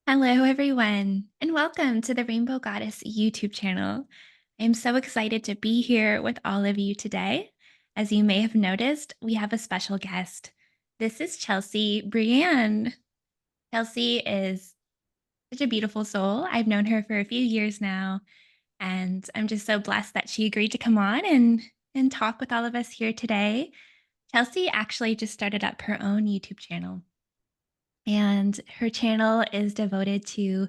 Hello, everyone, and welcome to the Rainbow Goddess YouTube channel. I'm so excited to be here with all of you today. As you may have noticed, we have a special guest. This is Chelsea Brienne. Chelsea is such a beautiful soul. I've known her for a few years now, and I'm just so blessed that she agreed to come on and talk with all of us here today. Chelsea actually just started up her own YouTube channel. And her channel is devoted to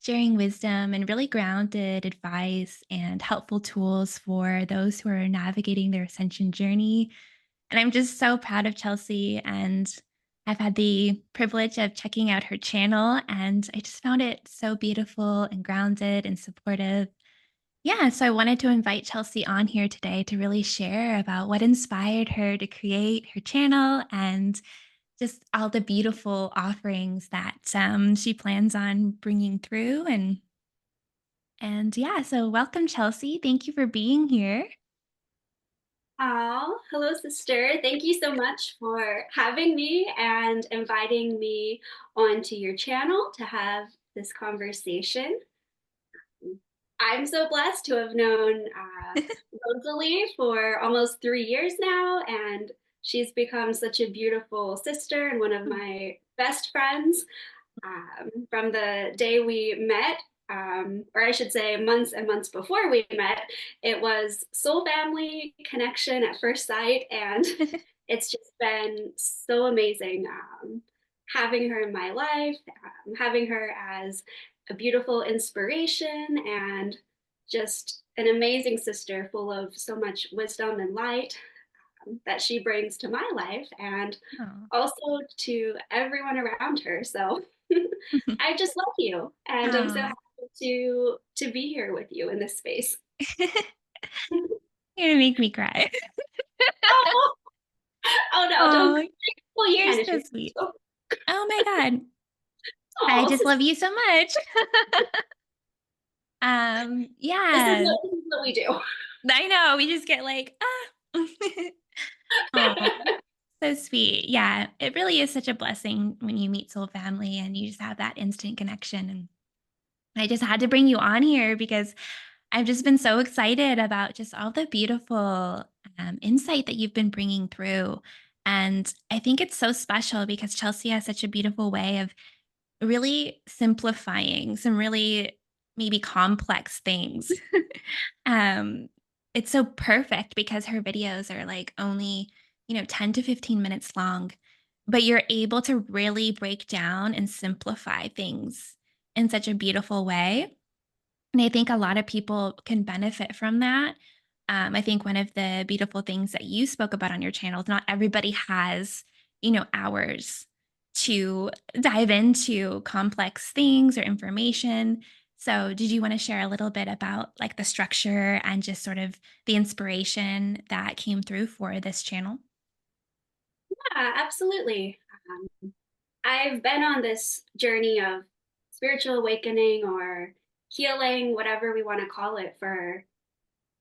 sharing wisdom and really grounded advice and helpful tools for those who are navigating their ascension journey. And I'm just so proud of Chelsea. And I've had the privilege of checking out her channel, and I just found it so beautiful and grounded and supportive. Yeah, so I wanted to invite Chelsea on here today to really share about what inspired her to create her channel and just all the beautiful offerings that she plans on bringing through. And yeah, so welcome, Chelsea. Thank you for being here. Oh, hello, sister. Thank you so much for having me and inviting me onto your channel to have this conversation. I'm so blessed to have known Rosalie for almost 3 years now, and she's become such a beautiful sister and one of my best friends from the day we met, or I should say, months and months before we met. It was soul family connection at first sight, and it's just been so amazing having her in my life, having her as a beautiful inspiration, and just an amazing sister full of so much wisdom and light that she brings to my life and Oh. also to everyone around her. So I just love you, and I'm so Oh. happy to be here with you in this space. You're gonna make me cry. Oh, oh no, don't. Oh, Well, you you're can if so you. sweet. Oh my God. I Oh, just love you so much. this is Yeah, what we do. I know. We just get like, ah. Oh, so sweet. Yeah, it really is such a blessing when you meet soul family and you just have that instant connection. And I just had to bring you on here because I've just been so excited about just all the beautiful insight that you've been bringing through. And I think it's so special because Chelsea has such a beautiful way of really simplifying some really maybe complex things. um, it's so perfect because her videos are like only, 10 to 15 minutes long, but you're able to really break down and simplify things in such a beautiful way. And I think a lot of people can benefit from that. I think one of the beautiful things that you spoke about on your channel is not everybody has, hours to dive into complex things or information. So, did you want to share a little bit about like the structure and just sort of the inspiration that came through for this channel? Yeah, absolutely. I've been on this journey of spiritual awakening or healing, whatever we want to call it, for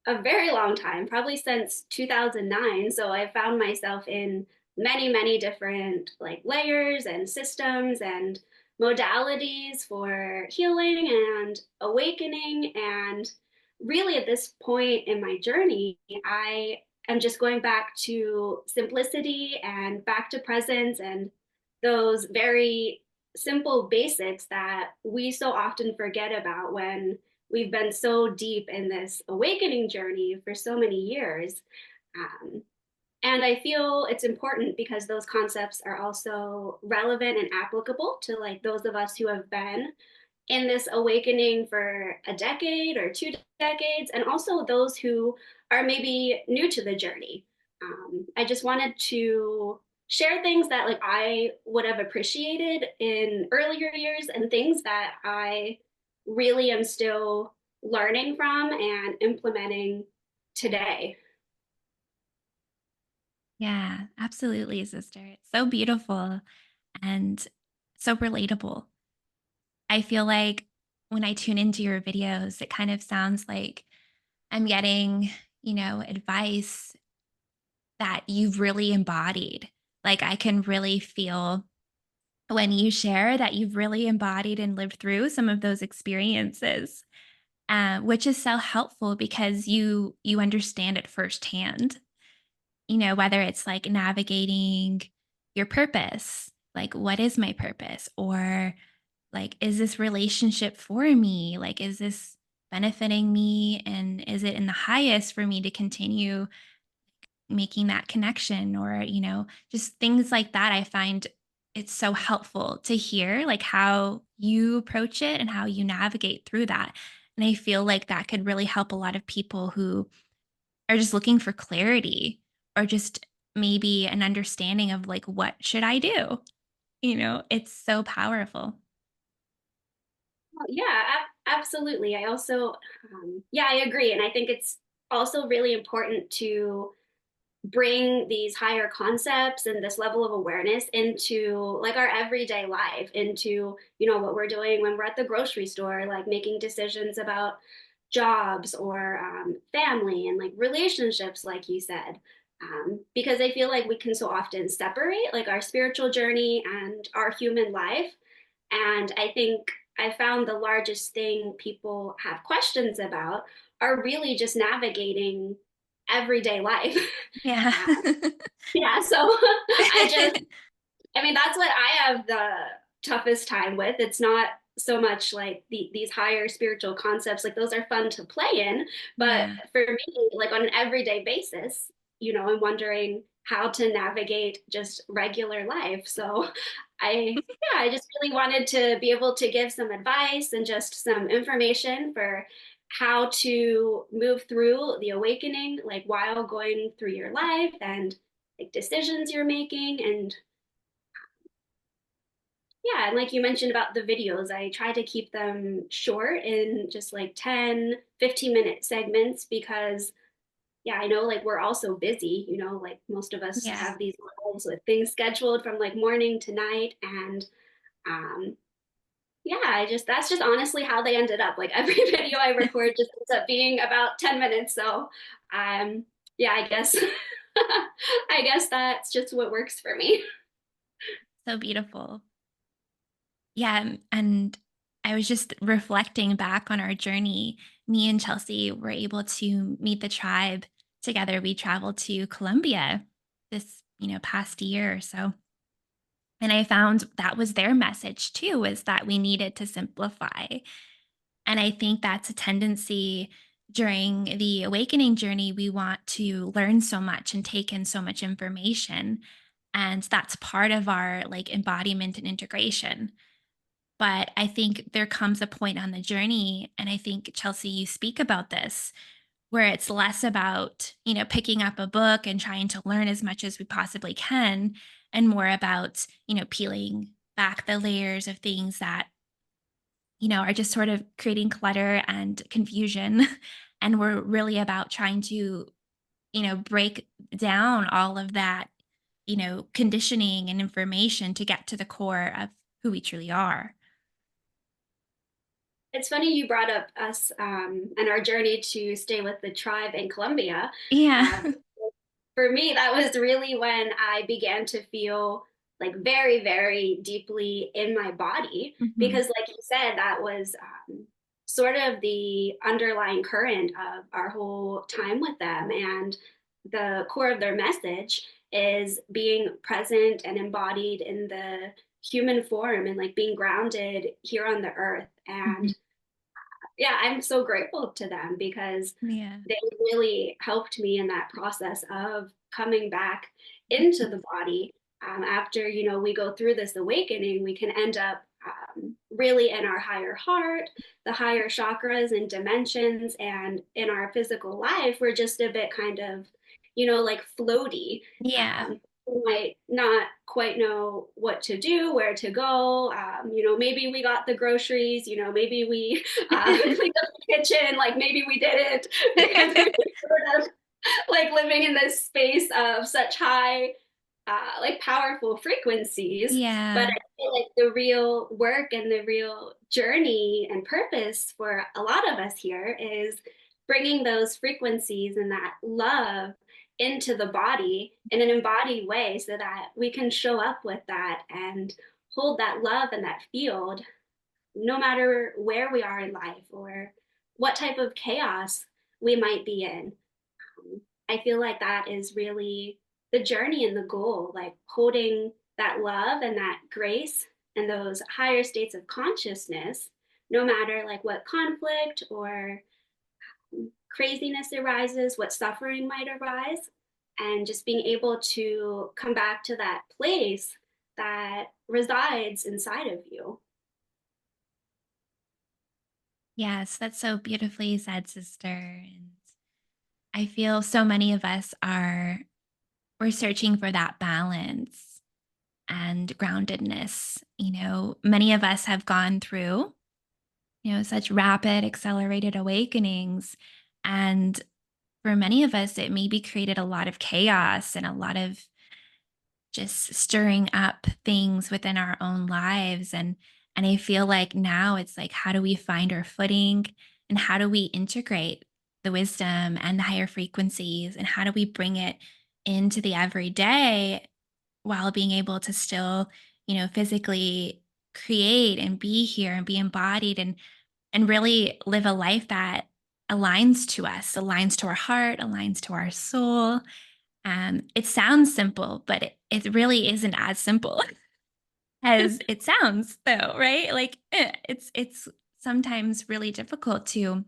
a very long time, probably since 2009. So I found myself in many, many different like layers and systems and modalities for healing and awakening. And really, at this point in my journey, I am just going back to simplicity and back to presence and those very simple basics that we so often forget about when we've been so deep in this awakening journey for so many years. Um, and I feel it's important because those concepts are also relevant and applicable to like those of us who have been in this awakening for a decade or 2 decades, and also those who are maybe new to the journey. I just wanted to share things that like I would have appreciated in earlier years and things that I really am still learning from and implementing today. Yeah, absolutely, sister. It's so beautiful and so relatable. I feel like when I tune into your videos, it kind of sounds like I'm getting, advice that you've really embodied. Like I can really feel when you share that you've really embodied and lived through some of those experiences, which is so helpful because you understand it firsthand. Whether it's like navigating your purpose, like what is my purpose, or like is this relationship for me? Like is this benefiting me, and is it in the highest for me to continue making that connection, or just things like that. I find it's so helpful to hear like how you approach it and how you navigate through that. And I feel like that could really help a lot of people who are just looking for clarity, or just maybe an understanding of like what should I do. It's so powerful. Well, yeah, absolutely. I also, yeah, I agree. And I think it's also really important to bring these higher concepts and this level of awareness into like our everyday life, into what we're doing when we're at the grocery store, like making decisions about jobs or family and like relationships, like you said. Because I feel like we can so often separate like our spiritual journey and our human life. And I think I found the largest thing people have questions about are really just navigating everyday life. Yeah. Yeah, so I mean, that's what I have the toughest time with. It's not so much like these higher spiritual concepts, like those are fun to play in. But Yeah. for me, like on an everyday basis, I'm wondering how to navigate just regular life. So I just really wanted to be able to give some advice and just some information for how to move through the awakening, like while going through your life and like decisions you're making. And yeah, and like you mentioned about the videos, I try to keep them short in just like 10, 15-minute segments because yeah, I know like we're all so busy, like most of us Yeah. have these lives with things scheduled from like morning to night. And um yeah, that's just honestly how they ended up. Like every video I record just ends up being about 10 minutes. So yeah, I guess I guess that's just what works for me. So beautiful. Yeah, and I was just reflecting back on our journey. Me and Chelsea were able to meet the tribe together. We traveled to Colombia this, past year or so. And I found that was their message too, was that we needed to simplify. And I think that's a tendency during the awakening journey. We want to learn so much and take in so much information. And that's part of our like embodiment and integration. But I think there comes a point on the journey, and I think, Chelsea, you speak about this, where it's less about, picking up a book and trying to learn as much as we possibly can, and more about, peeling back the layers of things that, are just sort of creating clutter and confusion. And we're really about trying to, break down all of that, conditioning and information to get to the core of who we truly are. It's funny you brought up us and our journey to stay with the tribe in Colombia. Yeah. Uh, for me, that was really when I began to feel like very, very deeply in my body. Mhm. Because, like you said, that was sort of the underlying current of our whole time with them. And the core of their message is being present and embodied in the human form and like being grounded here on the earth. Mhm. And yeah, I'm so grateful to them because Yeah. they really helped me in that process of coming back into the body. After we go through this awakening, we can end up really in our higher heart, the higher chakras and dimensions, and in our physical life, we're just a bit kind of like floaty. Yeah. We might not quite know what to do, where to go. Maybe we got the groceries. Maybe we cleaned up the kitchen. Like maybe we didn't because we're sort of like living in this space of such high like powerful frequencies. But Yeah. I feel like the real work and the real journey and purpose for a lot of us here is bringing those frequencies and that love into the body in an embodied way so that we can show up with that and hold that love and that field no matter where we are in life or what type of chaos we might be in. I feel like that is really the journey and the goal, like holding that love and that grace and those higher states of consciousness, no matter like what conflict or craziness arises, what suffering might arise, and just being able to come back to that place that resides inside of you. Yes, that's so beautifully said, sister. And I feel so many of us are we're searching for that balance and groundedness. Many of us have gone through, such rapid, accelerated awakenings. And for many of us, it maybe created a lot of chaos and a lot of just stirring up things within our own lives. And I feel like now it's like, how do we find our footing, and how do we integrate the wisdom and the higher frequencies, and how do we bring it into the everyday while being able to still, physically create and be here and be embodied, and really live a life that aligns to us, aligns to our heart, aligns to our soul. It sounds simple, but it really isn't as simple as it sounds, though, right? Like it's sometimes really difficult to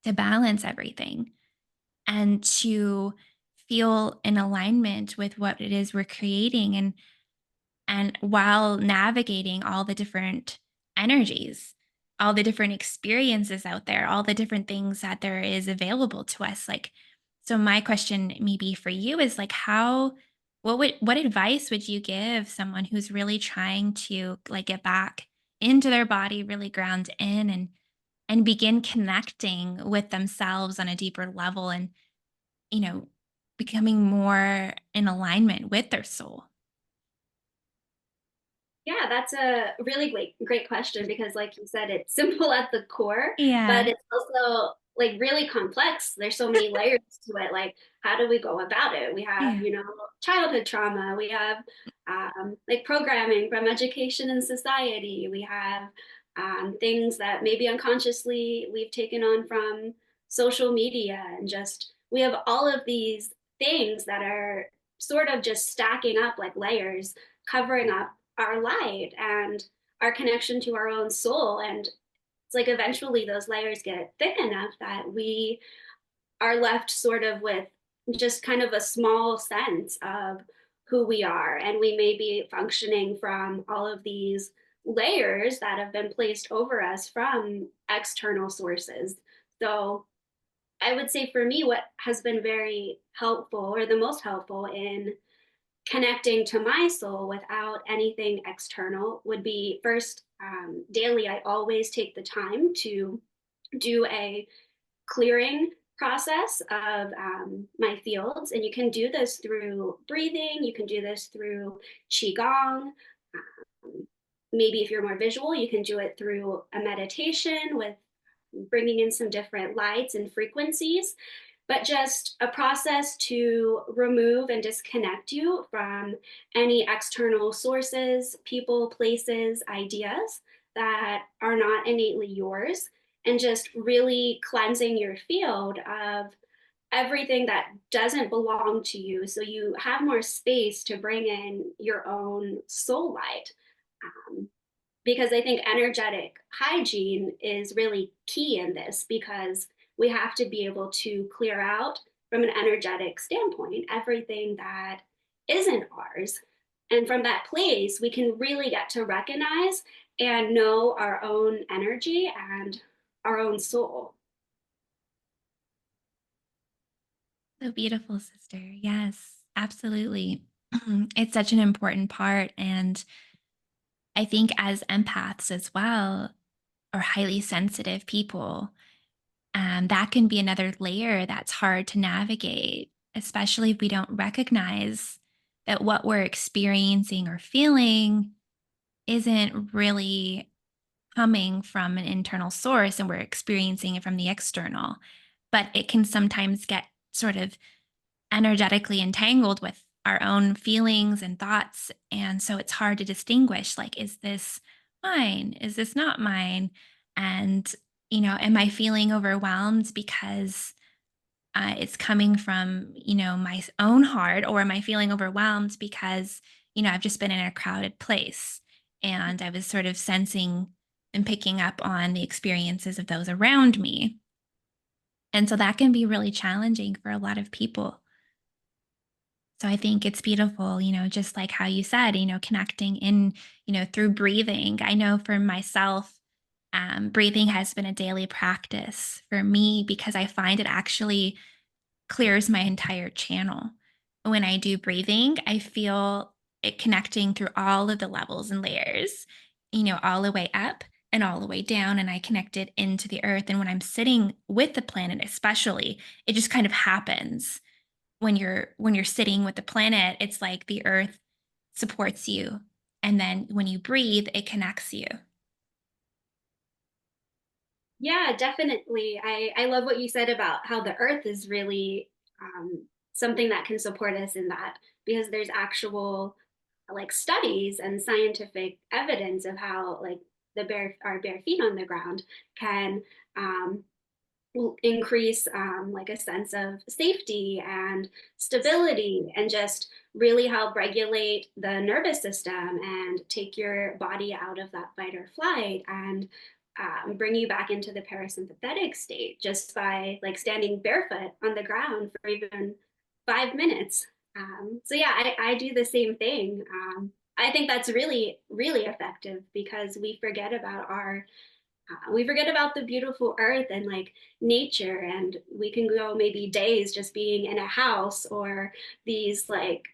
balance everything and to feel in alignment with what it is we're creating, and while navigating all the different energies, all the different experiences out there, all the different things that there is available to us. Like, so my question maybe for you is like, what advice would you give someone who's really trying to like get back into their body, really ground in, and begin connecting with themselves on a deeper level, and, you know, becoming more in alignment with their soul? Yeah, that's a really great question because like you said, it's simple at the core, but Yeah. it's also like really complex. There's so many layers to it. Like, how do we go about it? We have, Yeah. childhood trauma, we have like programming from education and society, we have things that maybe unconsciously we've taken on from social media, and just we have all of these things that are sort of just stacking up like layers, covering up our light and our connection to our own soul. And it's like eventually those layers get thick enough that we are left sort of with just kind of a small sense of who we are. And we may be functioning from all of these layers that have been placed over us from external sources. So I would say for me, what has been very helpful, or the most helpful in connecting to my soul without anything external, would be first, daily, I always take the time to do a clearing process of my fields. And you can do this through breathing, you can do this through Qigong. Maybe if you're more visual, you can do it through a meditation with bringing in some different lights and frequencies, but just a process to remove and disconnect you from any external sources, people, places, ideas that are not innately yours, and just really cleansing your field of everything that doesn't belong to you, so you have more space to bring in your own soul light. Um, because I think energetic hygiene is really key in this, because we have to be able to clear out from an energetic standpoint everything that isn't ours. And from that place, we can really get to recognize and know our own energy and our own soul. So beautiful, sister. Yes, absolutely. It's such an important part. And I think as empaths as well, or highly sensitive people, that can be another layer that's hard to navigate, especially if we don't recognize that what we're experiencing or feeling isn't really coming from an internal source, and we're experiencing it from the external. But it can sometimes get sort of energetically entangled with our own feelings and thoughts. And so it's hard to distinguish, like, is this mine? Is this not mine? And, am I feeling overwhelmed because it's coming from, my own heart, or am I feeling overwhelmed because, I've just been in a crowded place and I was sort of sensing and picking up on the experiences of those around me. And so that can be really challenging for a lot of people. So I think it's beautiful, just like how you said, connecting in, through breathing. I know for myself, breathing has been a daily practice for me because I find it actually clears my entire channel. When I do breathing, I feel it connecting through all of the levels and layers, all the way up and all the way down. And I connect it into the earth. And when I'm sitting with the planet, especially, it just kind of happens. When you're sitting with the planet, it's like the earth supports you. And then when you breathe, it connects you. Yeah, definitely. I love what you said about how the earth is really something that can support us in that, because there's actual like studies and scientific evidence of how like our bare feet on the ground can um, increase like a sense of safety and stability, and just really help regulate the nervous system and take your body out of that fight or flight, and bring you back into the parasympathetic state just by like standing barefoot on the ground for even 5 minutes. So yeah, I do the same thing. I think that's really, really effective because we forget about the beautiful earth and like nature, and we can go maybe days just being in a house or these like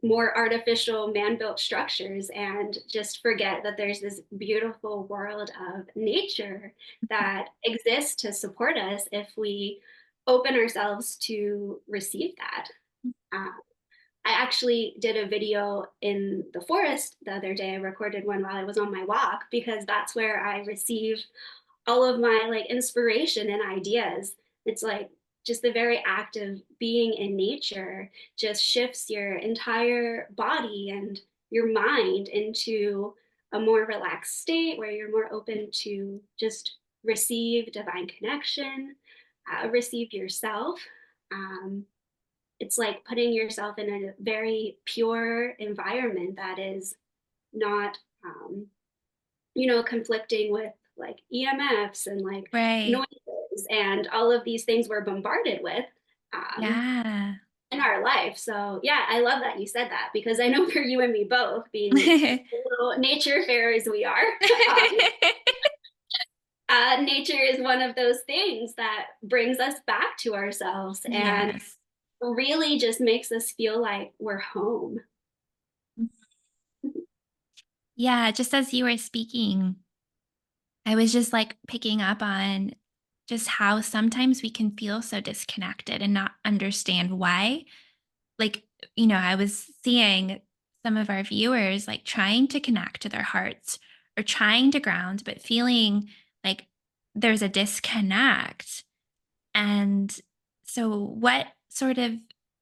more artificial man-built structures, and just forget that there's this beautiful world of nature that exists to support us if we open ourselves to receive that. uh, I actually did a video in the forest the other day. I recorded one while I was on my walk because that's where I receive all of my like inspiration and ideas. It's like just the very act of being in nature just shifts your entire body and your mind into a more relaxed state where you're more open to just receive divine connection, receive yourself. Um, it's like putting yourself in a very pure environment that is not conflicting with like EMFs and like Right. noises and all of these things we're bombarded with um, Yeah. in our life. So yeah, I love that you said that, because I know for you and me both, being little nature fairies we are, um, nature is one of those things that brings us back to ourselves and Yes. really just makes us feel like we're home. Yeah, just as you were speaking, I was just like picking up on just how sometimes we can feel so disconnected and not understand why. Like, I was seeing some of our viewers like trying to connect to their hearts or trying to ground, but feeling like there's a disconnect. And so, what sort of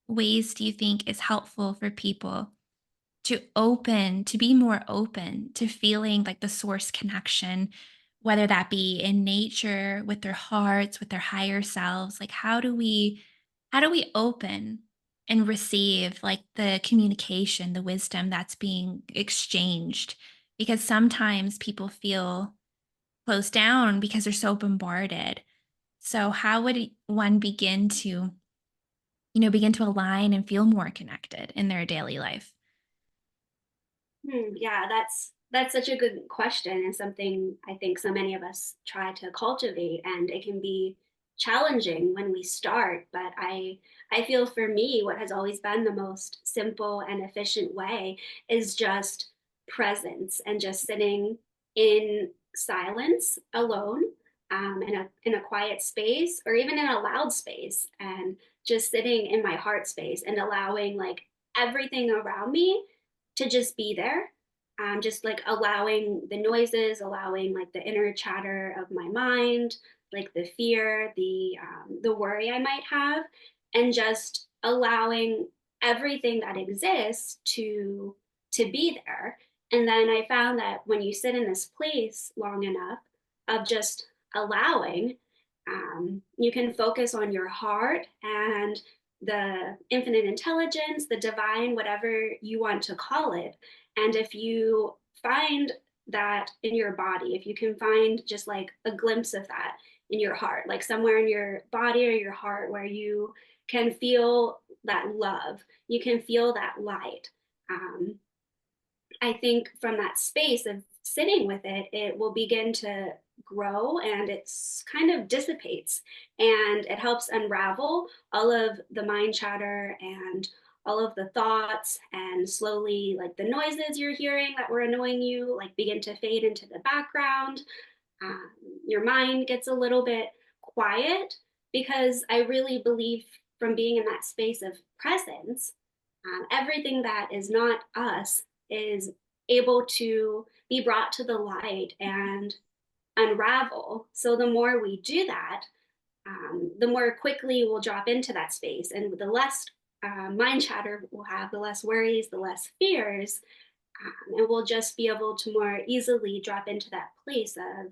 ways do you think is helpful for people to be more open to feeling like the source connection, whether that be in nature, with their hearts, with their higher selves? Like, how do we open and receive like the communication, the wisdom that's being exchanged? Because sometimes people feel closed down because they're so bombarded. So how would one begin to align and feel more connected in their daily life? Yeah, that's such a good question, and something I think so many of us try to cultivate, and it can be challenging when we start. But I feel for me, what has always been the most simple and efficient way is just presence and just sitting in silence alone, in a quiet space or even in a loud space, and just sitting in my heart space and allowing like everything around me to just be there. Just like allowing the noises, allowing like the inner chatter of my mind, like the fear, the worry I might have, and just allowing everything that exists to be there. And then I found that when you sit in this place long enough of just allowing, you can focus on your heart and the infinite intelligence, the divine, whatever you want to call it. And if you find that in your body, if you can find just like a glimpse of that in your heart, like somewhere in your body or your heart where you can feel that love, you can feel that light. Um, I think from that space of sitting with it, it will begin to grow and it's kind of dissipates and it helps unravel all of the mind chatter and all of the thoughts, and slowly like the noises you're hearing that were annoying you like begin to fade into the background. um, your mind gets a little bit quiet, because I really believe from being in that space of presence, everything that is not us is able to be brought to the light and unravel. So the more we do that, the more quickly we'll drop into that space, and the less mind chatter we'll have, the less worries, the less fears, and we'll just be able to more easily drop into that place of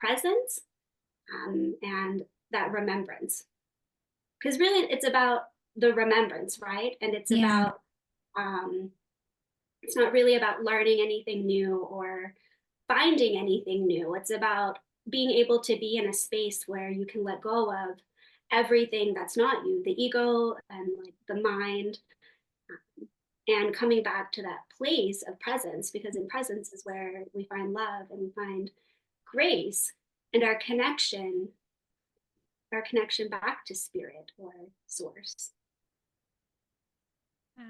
presence, and that remembrance. Because really, it's about the remembrance, right? And it's Yeah. about, um, it's not really about learning anything new or finding anything new. It's about being able to be in a space where you can let go of everything that's not you, the ego and like the mind, and coming back to that place of presence, because in presence is where we find love and we find grace and our connection back to spirit or source. Wow.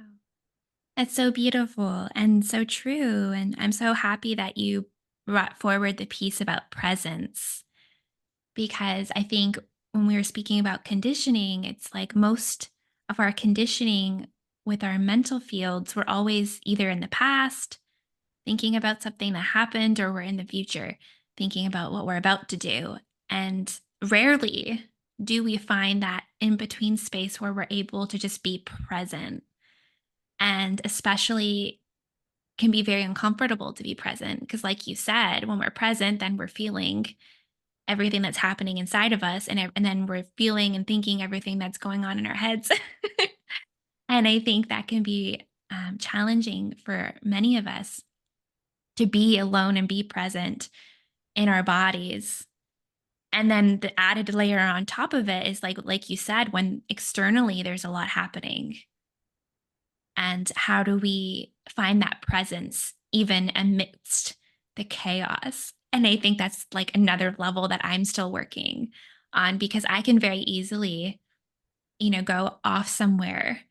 That's so beautiful and so true. And I'm so happy that you brought forward the piece about presence, because I think when we were speaking about conditioning, it's like most of our conditioning with our mental fields, we're always either in the past, thinking about something that happened, or we're in the future, thinking about what we're about to do. And rarely do we find that in between space where we're able to just be present. And especially can be very uncomfortable to be present because, like you said, when we're present, then we're feeling everything that's happening inside of us, and then we're feeling and thinking everything that's going on in our heads. And I think that can be challenging for many of us to be alone and be present in our bodies. And then the added layer on top of it is like you said, when externally there's a lot happening, and how do we find that presence even amidst the chaos? And I think that's like another level that I'm still working on, because I can very easily, go off somewhere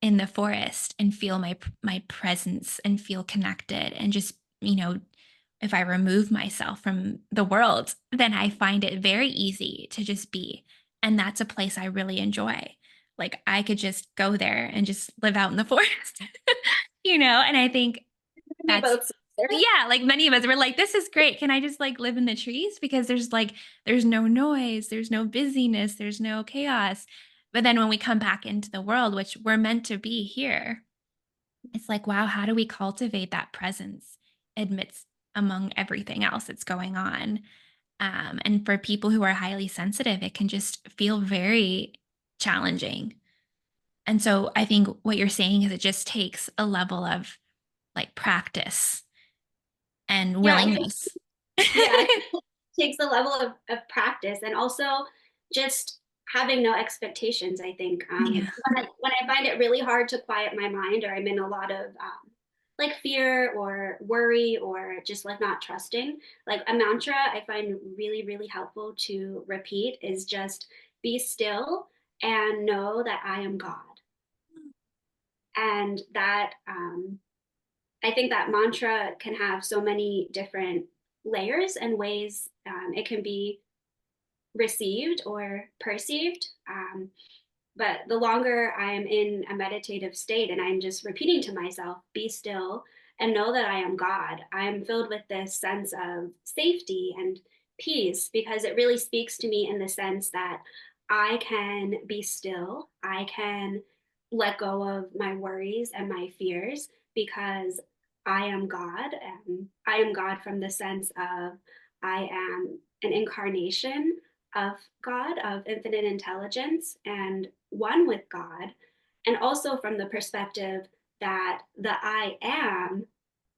in the forest and feel my presence and feel connected, and just, if I remove myself from the world, then I find it very easy to just be. And that's a place I really enjoy. Like I could just go there and just live out in the forest, and I think We that's, both there. yeah, like many of us were like, this is great. Can I just like live in the trees? Because there's no noise, there's no busyness, there's no chaos. But then when we come back into the world, which we're meant to be here, it's like, wow, how do we cultivate that presence amidst among everything else that's going on? And for people who are highly sensitive, it can just feel very challenging. And so I think what you're saying is it just takes a level of like practice and Yeah, willingness. yeah. It takes a level of practice, and also just having no expectations. I think Yeah. when I find it really hard to quiet my mind, or I'm in a lot of like fear or worry or just like not trusting, like a mantra I find really, really helpful to repeat is just be still and know that I am God. And that I think that mantra can have so many different layers and ways it can be received or perceived. But the longer I am in a meditative state and I'm just repeating to myself, be still and know that I am God, I am filled with this sense of safety and peace, because it really speaks to me in the sense that I can be still. I can let go of my worries and my fears because I am God, and I am God from the sense of I am an incarnation of God, of infinite intelligence, and one with God. And also from the perspective that the I am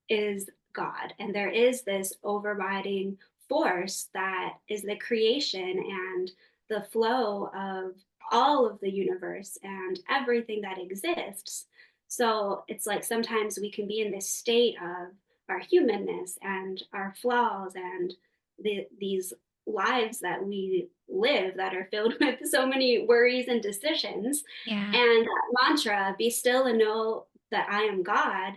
is God. And there is this overriding force that is the creation and the flow of all of the universe and everything that exists. So it's like sometimes we can be in this state of our humanness and our flaws and these lives that we live that are filled with so many worries and decisions. Yeah. And that mantra, be still and know that I am God,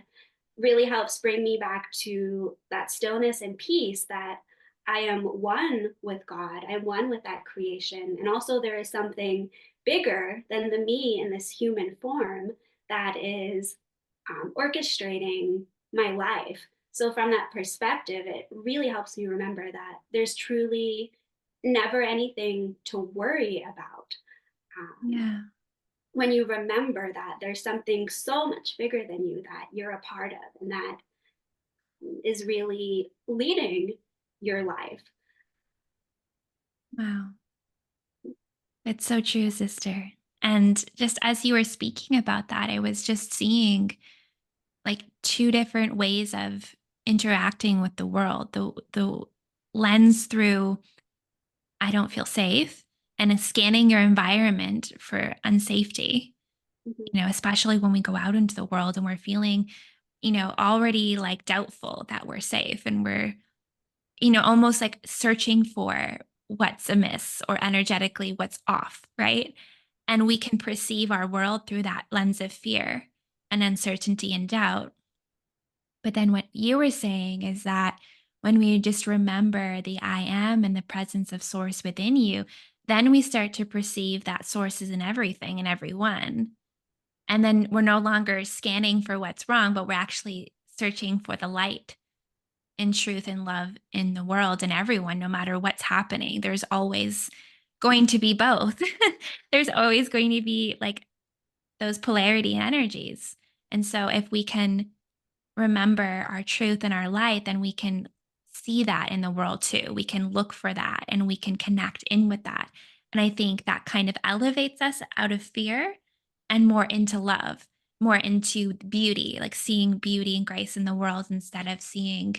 really helps bring me back to that stillness and peace that I am one with God. I'm one with that creation. And also, there is something bigger than the me in this human form that is orchestrating my life. So, from that perspective, it really helps me remember that there's truly never anything to worry about. Um, Yeah. when you remember that there's something so much bigger than you that you're a part of and that is really leading your life. Wow. It's so true, sister. And just as you were speaking about that, I was just seeing like two different ways of interacting with the world. The lens through I don't feel safe and is scanning your environment for unsafety, Mhm. especially when we go out into the world and we're feeling, already like doubtful that we're safe and we're, almost like searching for what's amiss or energetically what's off, right? And we can perceive our world through that lens of fear and uncertainty and doubt. But then what you were saying is that when we just remember the I am and the presence of source within you, then we start to perceive that source is in everything and everyone. And then we're no longer scanning for what's wrong, but we're actually searching for the light and truth and love in the world and everyone, no matter what's happening. There's always going to be both. There's always going to be like those polarity energies. And so if we can remember our truth and our light, then we can see that in the world too. We can look for that and we can connect in with that. And I think that kind of elevates us out of fear and more into love, more into beauty, like seeing beauty and grace in the world instead of seeing,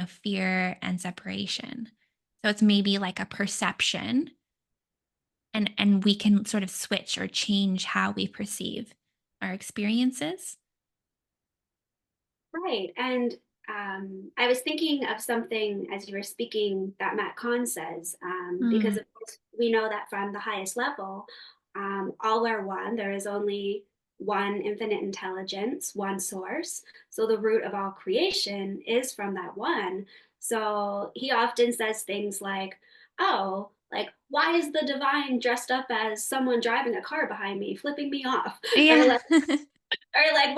fear and separation. So it's maybe like a perception and we can sort of switch or change how we perceive our experiences. Right. And I was thinking of something as you were speaking that Matt Kahn says, because Mm, of course we know that from the highest level, all are one. There is only one infinite intelligence, one source. So the root of all creation is from that one. So he often says things like, oh, like, why is the divine dressed up as someone driving a car behind me, flipping me off? Or yeah. like, or like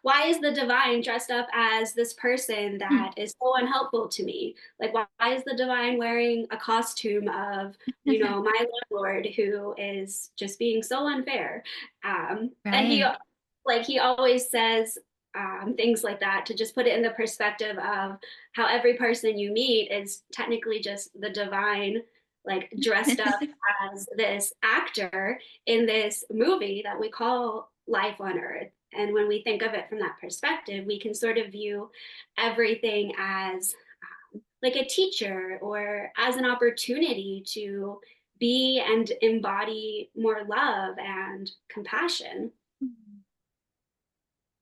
why is the divine dressed up as this person that is so unhelpful to me? Like why is the divine wearing a costume of my landlord who is just being so unfair? And he Right. like he always says things like that to just put it in the perspective of how every person you meet is technically just the divine, like dressed up as this actor in this movie that we call life on earth. And when we think of it from that perspective, we can sort of view everything as like a teacher or as an opportunity to be and embody more love and compassion.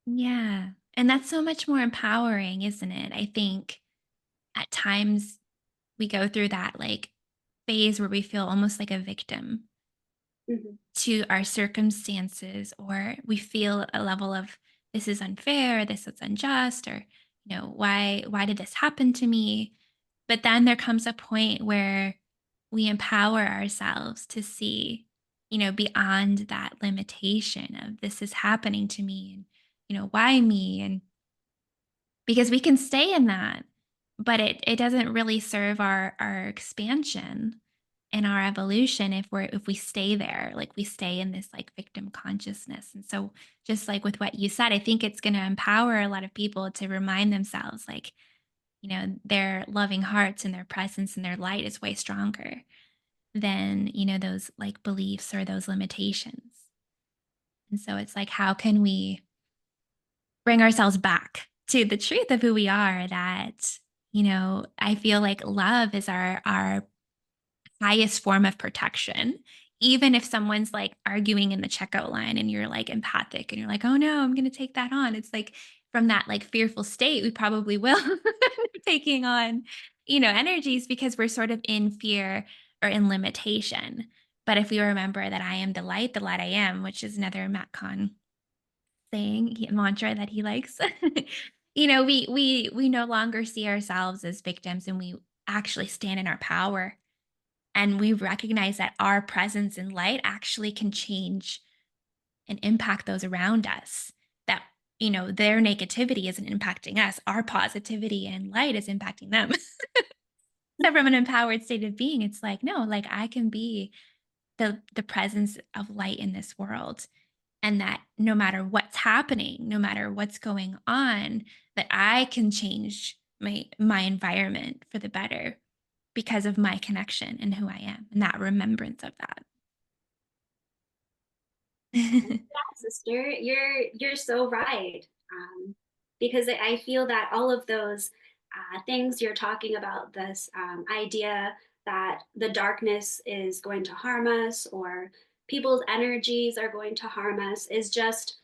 Yeah. And that's so much more empowering, isn't it? I think at times we go through that like phase where we feel almost like a victim Mm-hmm. to our circumstances, or we feel a level of this is unfair, this is unjust, or why did this happen to me? But then there comes a point where we empower ourselves to see, beyond that limitation of this is happening to me and why me, and because we can stay in that, but it doesn't really serve our expansion. in our evolution if we stay there, like we stay in this like victim consciousness. And so just like with what you said, I think it's going to empower a lot of people to remind themselves like, their loving hearts and their presence and their light is way stronger than, those like beliefs or those limitations. And so it's like, how can we bring ourselves back to the truth of who we are? That, I feel like love is our highest form of protection. Even if someone's like arguing in the checkout line and you're like empathic and you're like, oh no, I'm going to take that on. It's like from that like fearful state, we probably will taking on, energies because we're sort of in fear or in limitation. But if we remember that I am the light I am, which is another Matt Kahn saying, mantra that he likes, we no longer see ourselves as victims and we actually stand in our power and we recognize that our presence and light actually can change and impact those around us. That, their negativity isn't impacting us. Our positivity and light is impacting them. So from an empowered state of being, it's like, no, like I can be the presence of light in this world. And that no matter what's happening, no matter what's going on, that I can change my environment for the better because of my connection and who I am and that remembrance of that. Yeah, sister, you're so right. Because I feel that all of those things you're talking about, this idea that the darkness is going to harm us or people's energies are going to harm us, is just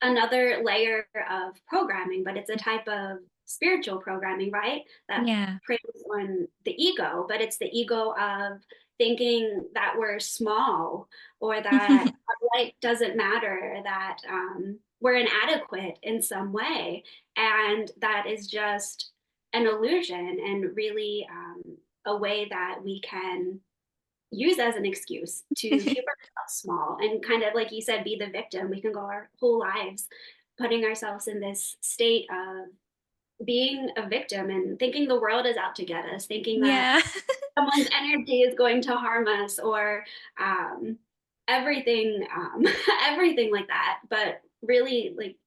another layer of programming, but it's a type of spiritual programming, right? That Yeah. preys on the ego, but it's the ego of thinking that we're small or that our light doesn't matter, that we're inadequate in some way. And that is just an illusion and really a way that we can use as an excuse to keep ourselves small and kind of like you said, be the victim. We can go our whole lives putting ourselves in this state of being a victim and thinking the world is out to get us, thinking that Yeah. someone's energy is going to harm us or um, everything everything like that. But really, like,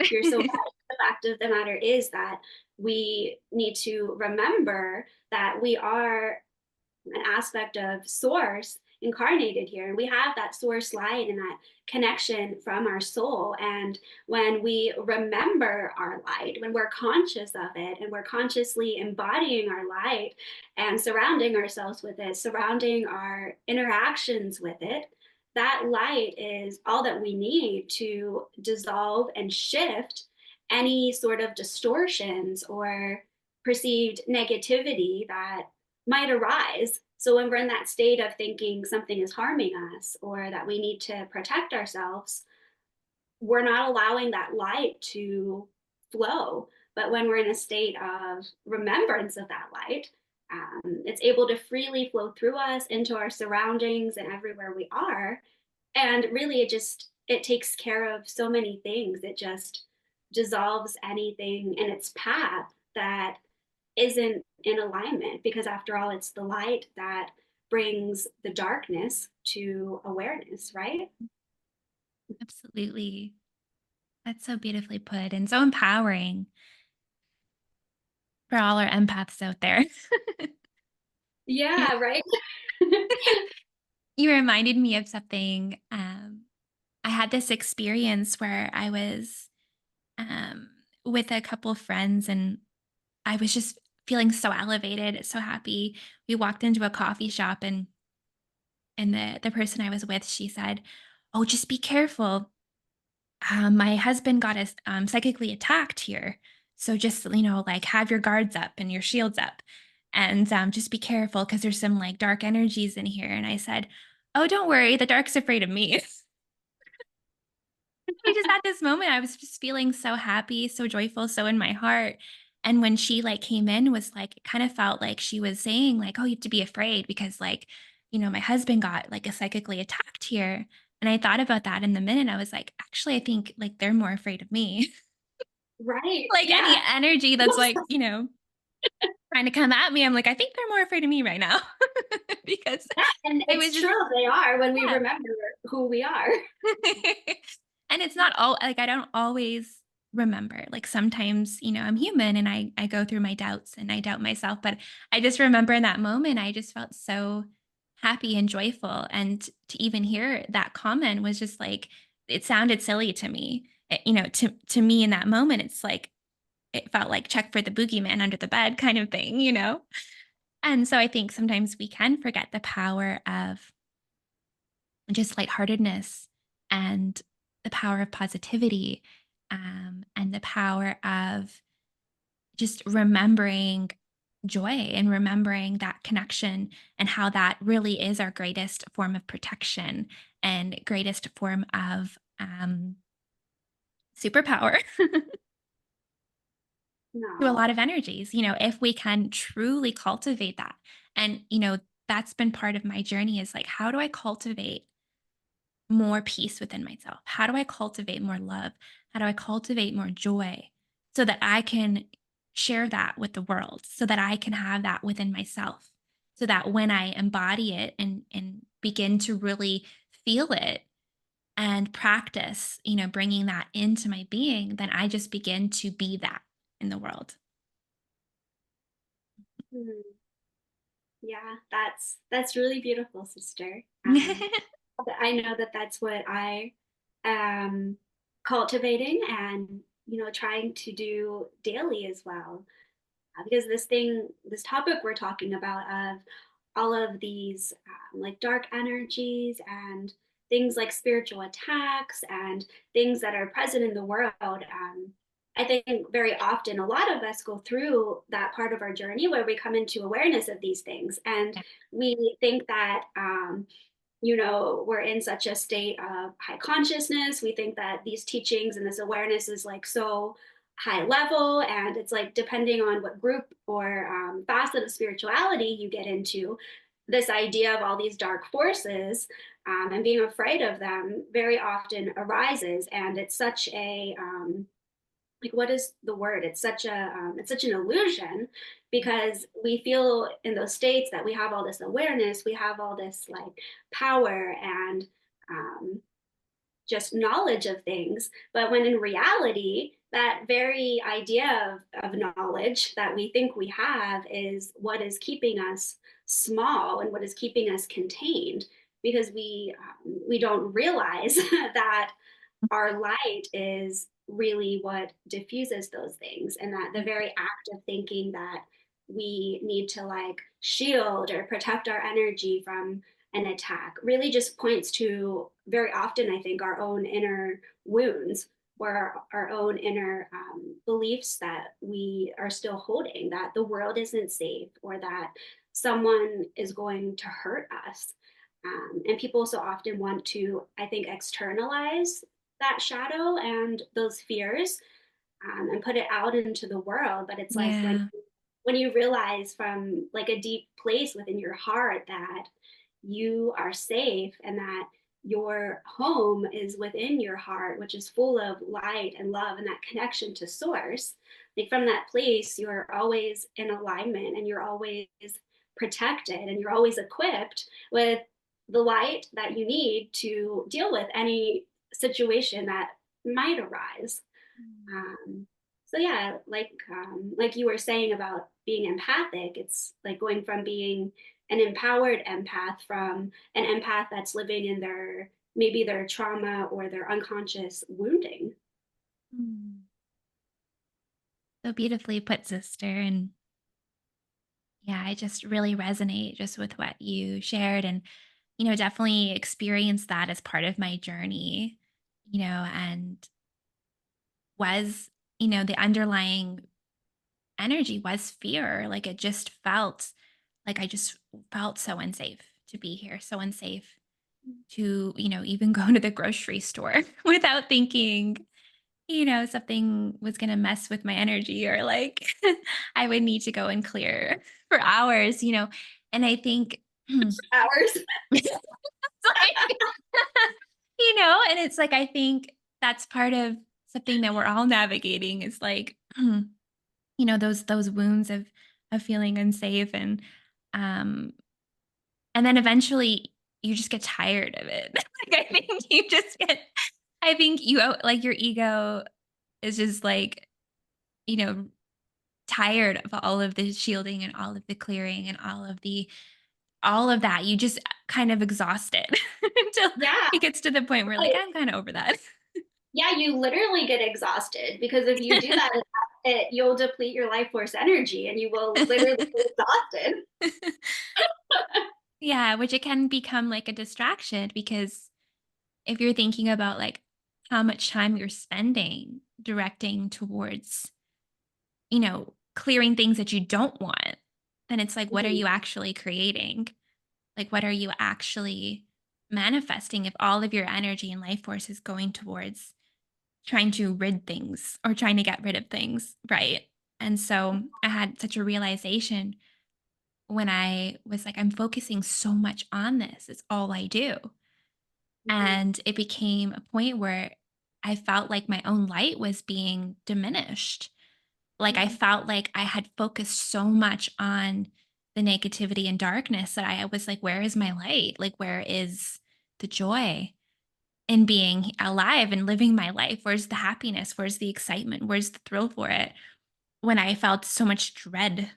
you're so right. The fact of the matter is that we need to remember that we are an aspect of source incarnated here. And we have that source light and that connection from our soul. And when we remember our light, when we're conscious of it and we're consciously embodying our light and surrounding ourselves with it, surrounding our interactions with it, that light is all that we need to dissolve and shift any sort of distortions or perceived negativity that might arise. So when we're in that state of thinking something is harming us or that we need to protect ourselves, we're not allowing that light to flow. But when we're in a state of remembrance of that light, it's able to freely flow through us into our surroundings and everywhere we are. And really, it takes care of so many things. It just dissolves anything in its path that isn't in alignment, because after all, it's the light that brings the darkness to awareness, right? Absolutely. That's so beautifully put and so empowering for all our empaths out there. Yeah, right. You reminded me of something. I had this experience where I was um, with a couple of friends and I was just feeling so elevated, so happy. We walked into a coffee shop and the person I was with, she said, "Oh, just be careful. My husband got us psychically attacked here. So just, like have your guards up and your shields up and just be careful because there's some like dark energies in here." And I said, "Oh, don't worry. The dark's afraid of me." I just had this moment. I was just feeling so happy, so joyful, so in my heart. And when she like came in, was like, it kind of felt like she was saying, like, "Oh, you have to be afraid because like, my husband got like a psychically attacked here." And I thought about that in the minute. I was like, actually, I think like they're more afraid of me. Right. Like any Yeah. energy that's like, trying to come at me, I'm like, I think they're more afraid of me right now because Yeah, and it was it's just, true, they are when we yeah. remember who we are. And it's not all like I don't always remember. Like sometimes, I'm human and I go through my doubts and I doubt myself, but I just remember in that moment I just felt so happy and joyful, and to even hear that comment was just like it sounded silly to me. To me in that moment it's like it felt like check for the boogeyman under the bed kind of thing. And so I think sometimes we can forget the power of just lightheartedness and the power of positivity, and the power of just remembering joy and remembering that connection and how that really is our greatest form of protection and greatest form of superpower to a No. lot of energies, if we can truly cultivate that. And, that's been part of my journey is like, how do I cultivate more peace within myself? How do I cultivate more love? How do I cultivate more joy so that I can share that with the world, so that I can have that within myself, so that when I embody it and begin to really feel it and practice, bringing that into my being, then I just begin to be that in the world. Mm, yeah, that's really beautiful, sister. I know that that's what I am cultivating and trying to do daily as well. Because this topic we're talking about of all of these like dark energies and things like spiritual attacks and things that are present in the world. I think very often a lot of us go through that part of our journey where we come into awareness of these things, and we think that we're in such a state of high consciousness. We think that these teachings and this awareness is like so high level, and it's like depending on what group or facet of spirituality you get into, this idea of all these dark forces and being afraid of them very often arises, and it's such a like what is the word, it's such an illusion, because we feel in those states that we have all this awareness, we have all this like power and um, just knowledge of things. But when in reality, that very idea of knowledge that we think we have is what is keeping us small and what is keeping us contained, because we don't realize that our light is really what diffuses those things, and that the very act of thinking that we need to like shield or protect our energy from an attack really just points to very often, I think, our own inner wounds, or our own inner beliefs that we are still holding, that the world isn't safe or that someone is going to hurt us. And people so often want to, I think, externalize that shadow and those fears and put it out into the world. But it's like Yeah. when you realize from like a deep place within your heart that you are safe and that your home is within your heart, which is full of light and love and that connection to source, like from that place you're always in alignment and you're always protected and you're always equipped with the light that you need to deal with any situation that might arise. Um, so yeah, like you were saying about being empathic, it's like going from being an empowered empath from an empath that's living in their maybe their trauma or their unconscious wounding. Mm. So beautifully put, sister. And yeah, I just really resonate just with what you shared, and, definitely experienced that as part of my journey, and was, the underlying energy was fear. Like it just felt like I just felt so unsafe to be here, so unsafe to, even go to the grocery store without thinking, something was going to mess with my energy, or like I would need to go and clear for hours. And I think, Hours. it's like, and it's like, I think that's part of something that we're all navigating is like, those wounds of of feeling unsafe um and then eventually you just get tired of it. Like I think you just get I think you like your ego is just like, you know, tired of all of the shielding and all of the clearing and all of that. You just kind of exhausted until Yeah, it gets to the point where like right. I'm kind of over that. Yeah, you literally get exhausted because if you do that, you'll deplete your life force energy and you will literally get exhausted. Yeah, which it can become like a distraction because if you're thinking about like how much time you're spending directing towards, clearing things that you don't want, then it's like, what are Mhm. you actually creating? Like, what are you actually manifesting if all of your energy and life force is going towards trying to rid things or trying to get rid of things? Right. And so I had such a realization when I was like, I'm focusing so much on this, it's all I do. Mhm. And it became a point where I felt like my own light was being diminished. Like I Mhm. felt like I had focused so much on the negativity and darkness that I was like, where is my light? Like, where is the joy in being alive and living my life? Where's the happiness? Where's the excitement? Where's the thrill for it? When I felt so much dread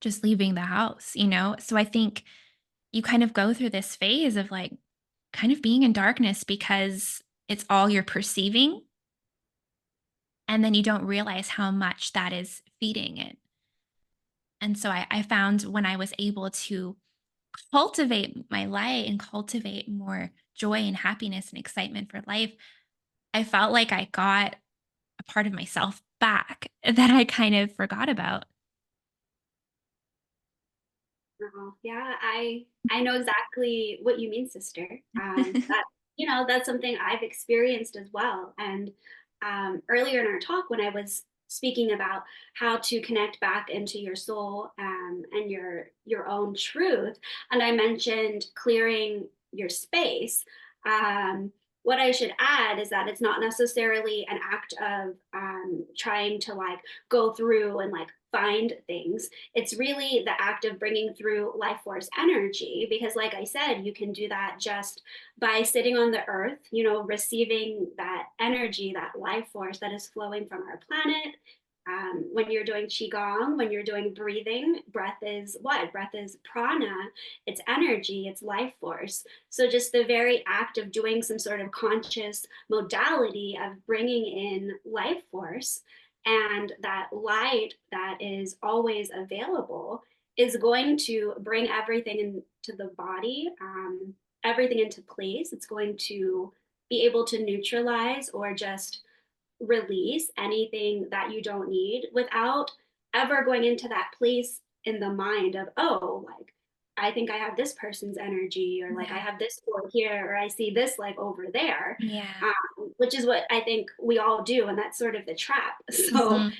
just leaving the house? So I think you kind of go through this phase of like kind of being in darkness because it's all you're perceiving. And then you don't realize how much that is feeding it. And so I found when I was able to cultivate my light and cultivate more joy and happiness and excitement for life, I felt like I got a part of myself back that I kind of forgot about. Oh, yeah, I know exactly what you mean, sister. That that's something I've experienced as well. And earlier in our talk, when I was speaking about how to connect back into your soul and your own truth, and I mentioned clearing your space. Um, what I should add is that it's not necessarily an act of trying to like go through and like find things. It's really the act of bringing through life force energy because like I said, you can do that just by sitting on the earth, receiving that energy, that life force that is flowing from our planet. When you're doing qigong, when you're doing breathing, breath is what? Breath is prana. It's energy, it's life force. So just the very act of doing some sort of conscious modality of bringing in life force and that light that is always available is going to bring everything into the body, everything into place. It's going to be able to neutralize or just release anything that you don't need without ever going into that place in the mind of, oh, like, I think I have this person's energy, or like I Yeah. have this over here, or I see this like over there, Yeah. which is what I think we all do. And that's sort of the trap. So,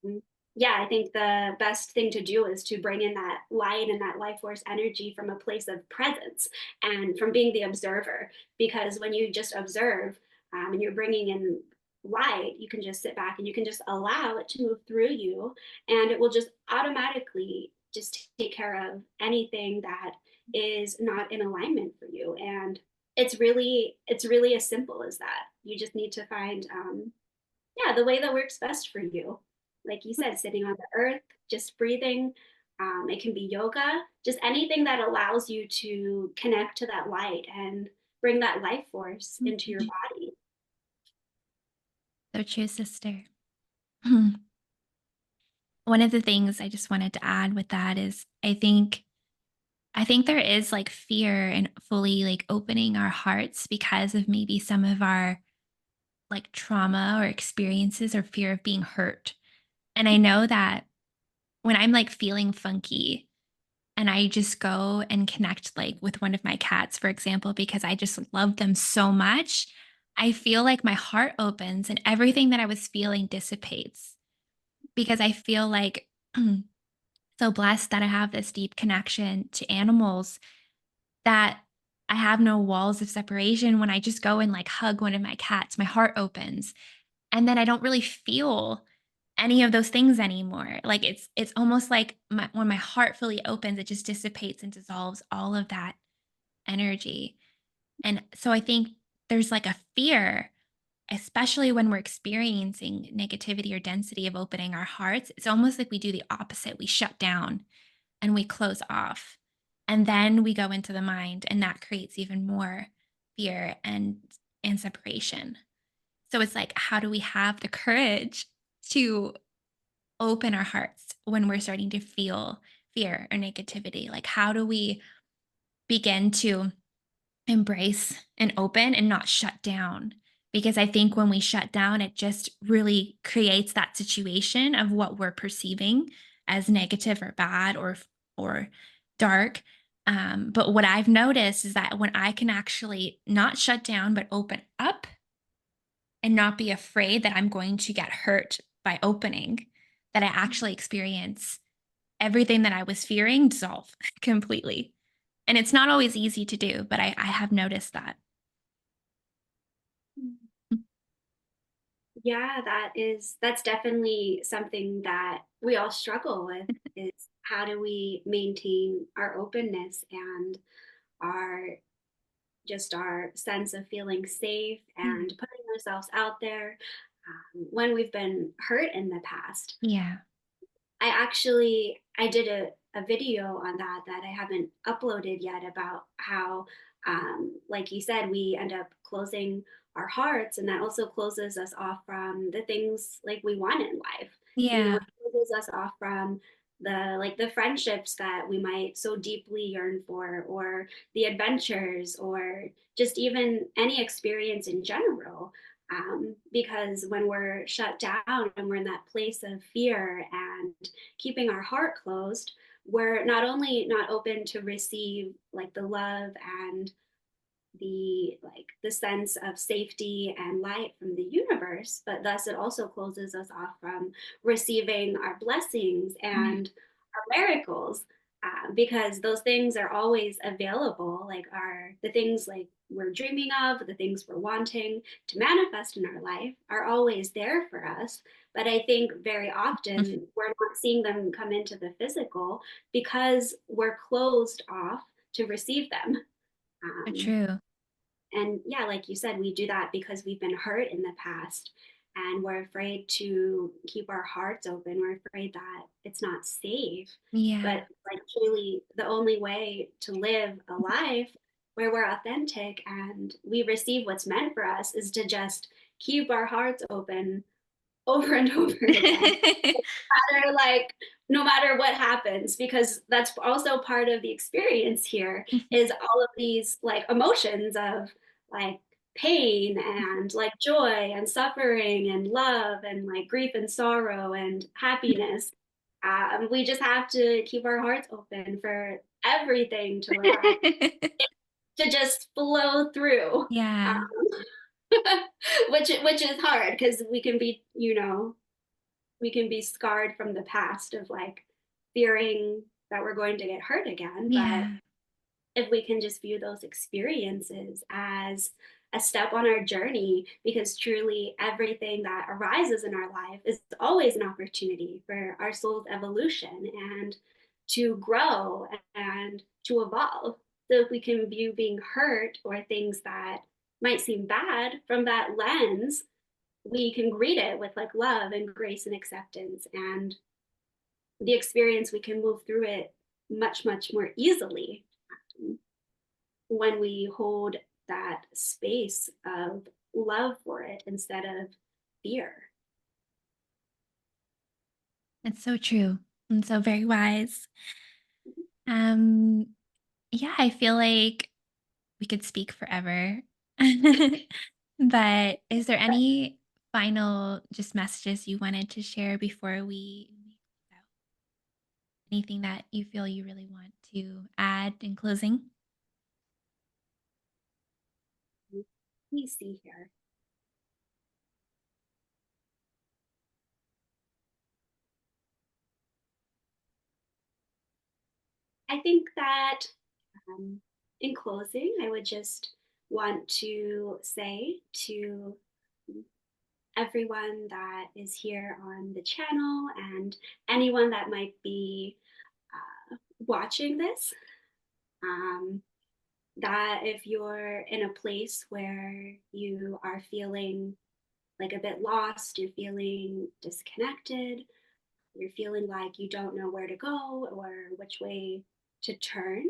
Mhm. yeah, I think the best thing to do is to bring in that light and that life force energy from a place of presence and from being the observer. Because when you just observe and you're bringing in light, you can just sit back and you can just allow it to move through you, and it will just automatically just take care of anything that is not in alignment for you. And it's really as simple as that. You just need to find yeah, the way that works best for you. Like you said, sitting on the earth, just breathing. It can be yoga, just anything that allows you to connect to that light and bring that life force into your Mhm. body. So true, sister. One of the things I just wanted to add with that is I think there is like fear in fully like opening our hearts because of maybe some of our like trauma or experiences or fear of being hurt. And I know that when I'm like feeling funky and I just go and connect like with one of my cats, for example, because I just love them so much, I feel like my heart opens and everything that I was feeling dissipates because I feel like so blessed that I have this deep connection to animals that I have no walls of separation. When I just go and like hug one of my cats, my heart opens. And then I don't really feel any of those things anymore. Like it's almost like when my heart fully opens, it just dissipates and dissolves all of that energy. And so I think there's like a fear, especially when we're experiencing negativity or density of opening our hearts. It's almost like we do the opposite. We shut down and we close off. And then we go into the mind, and that creates even more fear and separation. So it's like, how do we have the courage to open our hearts when we're starting to feel fear or negativity? Like, how do we begin to embrace and open and not shut down? Because I think when we shut down, it just really creates that situation of what we're perceiving as negative or bad or dark. But what I've noticed is that when I can actually not shut down but open up and not be afraid that I'm going to get hurt by opening, that I actually experience everything that I was fearing dissolve completely. And it's not always easy to do, but I have noticed that. Yeah, that's definitely something that we all struggle with is how do we maintain our openness and our our sense of feeling safe and Mhm. putting ourselves out there when we've been hurt in the past. Yeah. I did a video on that I haven't uploaded yet about how like you said, we end up closing our hearts, and that also closes us off from the things like we want in life. Yeah. It closes us off from the friendships that we might so deeply yearn for, or the adventures, or just even any experience in general. Because when we're shut down and we're in that place of fear and keeping our heart closed, we're not only not open to receive like the love and the sense of safety and light from the universe, but thus it also closes us off from receiving our blessings Mhm. and our miracles, because those things are always available, like are the things like we're dreaming of, the things we're wanting to manifest in our life are always there for us. But I think very often we're not seeing them come into the physical because we're closed off to receive them. So um, true. and yeah, like you said, we do that because we've been hurt in the past and we're afraid to keep our hearts open. We're afraid that it's not safe. Yeah. But like truly, the only way to live a life where we're authentic and we receive what's meant for us is to just keep our hearts open over and over again. Matter like no matter what happens, because that's also part of the experience here is all of these like emotions of like pain and like joy and suffering and love and like grief and sorrow and happiness. We just have to keep our hearts open for everything to like to just flow through, Yeah. um, which is hard because we can be, we can be scarred from the past of like fearing that we're going to get hurt again. But Yeah. if we can just view those experiences as a step on our journey, because truly everything that arises in our life is always an opportunity for our soul's evolution and to grow and to evolve. So if we can view being hurt or things that might seem bad from that lens, we can greet it with like love and grace and acceptance, and the experience, we can move through it much more easily when we hold that space of love for it instead of fear. It's so true and so very wise. Um, yeah, I feel like we could speak forever. But is there any final just messages you wanted to share before we close out? Anything that you feel you really want to add in closing? Let me see here. I think that in closing, I would just want to say to everyone that is here on the channel and anyone that might be watching this. Um, that if you're in a place where you are feeling like a bit lost, you're feeling disconnected, you're feeling like you don't know where to go or which way to turn,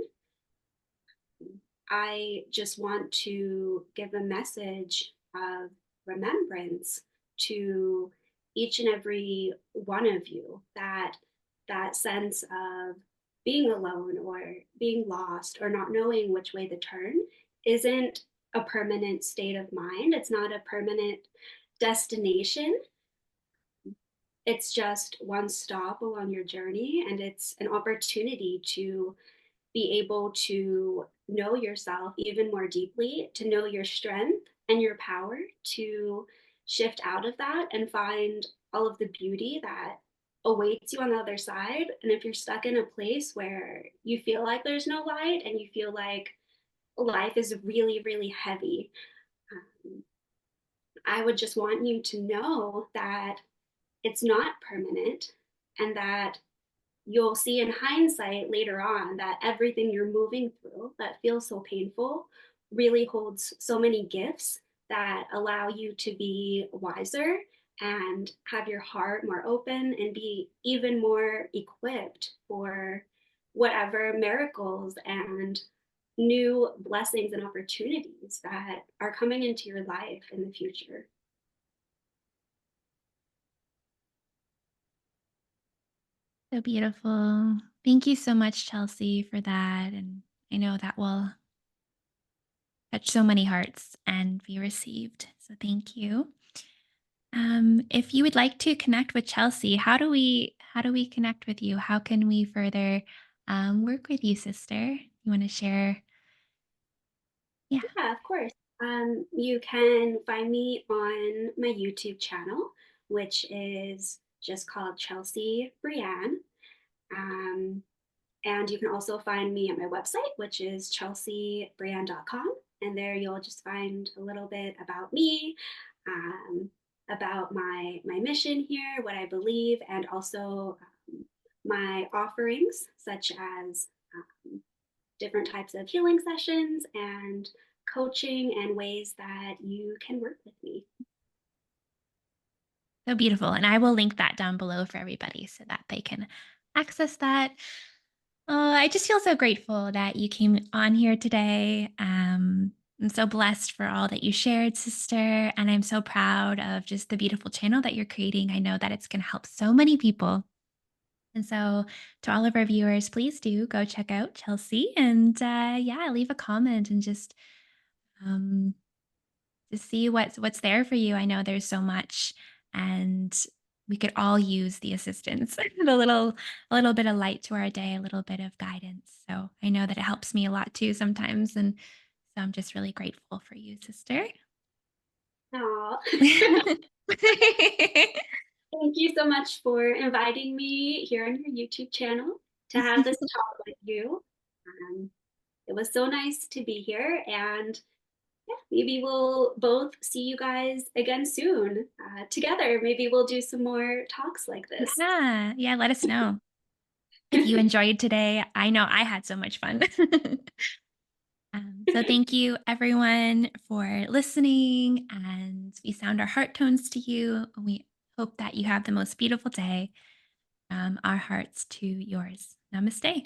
I just want to give a message of remembrance to each and every one of you, that that sense of being alone or being lost or not knowing which way to turn isn't a permanent state of mind. It's not a permanent destination. It's just one stop along your journey, and it's an opportunity to be able to know yourself even more deeply, to know your strength and your power, to shift out of that and find all of the beauty that awaits you on the other side. And if you're stuck in a place where you feel like there's no light and you feel like life is really, really heavy, um, I would just want you to know that it's not permanent, and that you'll see in hindsight later on that everything you're moving through that feels so painful really holds so many gifts that allow you to be wiser and have your heart more open and be even more equipped for whatever miracles and new blessings and opportunities that are coming into your life in the future. So beautiful. Thank you so much, Chelsea, for that. And I know that will touch so many hearts and be received. So thank you. If you would like to connect with Chelsea, how do we connect with you? How can we further work with you, sister? You want to share? Yeah. Yeah, of course. You can find me on my YouTube channel, which is just called Chelsea Brienne. Um, and you can also find me at my website, which is chelseabrienne.com. And there you'll just find a little bit about me, um, about my mission here, what I believe, and also my offerings, such as different types of healing sessions and coaching and ways that you can work with me. So beautiful. And I will link that down below for everybody so that they can access that. I just feel so grateful that you came on here today. I'm so blessed for all that you shared, sister. And I'm so proud of just the beautiful channel that you're creating. I know that it's going to help so many people. And so, to all of our viewers, please do go check out Chelsea and yeah, leave a comment and um, just see what's there for you. I know there's so much, and we could all use the assistance, a little bit of light to our day, a little bit of guidance. So I know that it helps me a lot too sometimes, and so I'm just really grateful for you, sister. Aw. Thank you so much for inviting me here on your YouTube channel to have this talk with you. Um, it was so nice to be here, and yeah, maybe we'll both see you guys again soon together. Maybe we'll do some more talks like this. Yeah, yeah. Let us know if you enjoyed today. I know I had so much fun. So thank you everyone for listening, and we sound our heart tones to you. We hope that you have the most beautiful day. Our hearts to yours. Namaste.